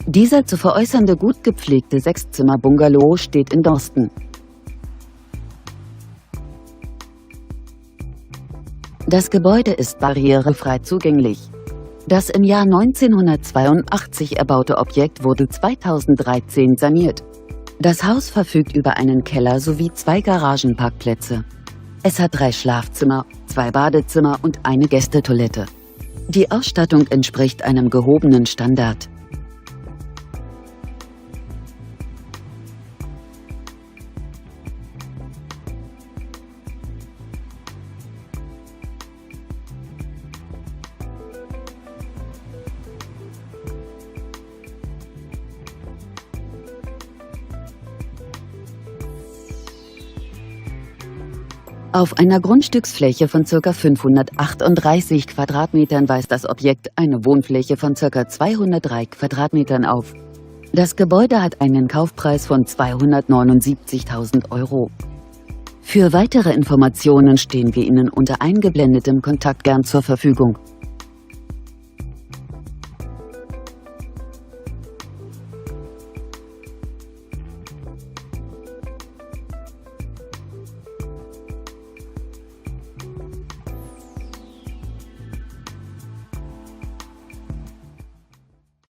Dieser zu veräußernde gut gepflegte 6-Zimmer-Bungalow steht in Dorsten. Das Gebäude ist barrierefrei zugänglich. Das im Jahr 1982 erbaute Objekt wurde 2013 saniert. Das Haus verfügt über einen Keller sowie 2 Garagenparkplätze. Es hat 3 Schlafzimmer, 2 Badezimmer und eine Gästetoilette. Die Ausstattung entspricht einem gehobenen Standard. Auf einer Grundstücksfläche von ca. 538 Quadratmetern weist das Objekt eine Wohnfläche von ca. 203 Quadratmetern auf. Das Gebäude hat einen Kaufpreis von 279.000 Euro. Für weitere Informationen stehen wir Ihnen unter eingeblendetem Kontakt gern zur Verfügung.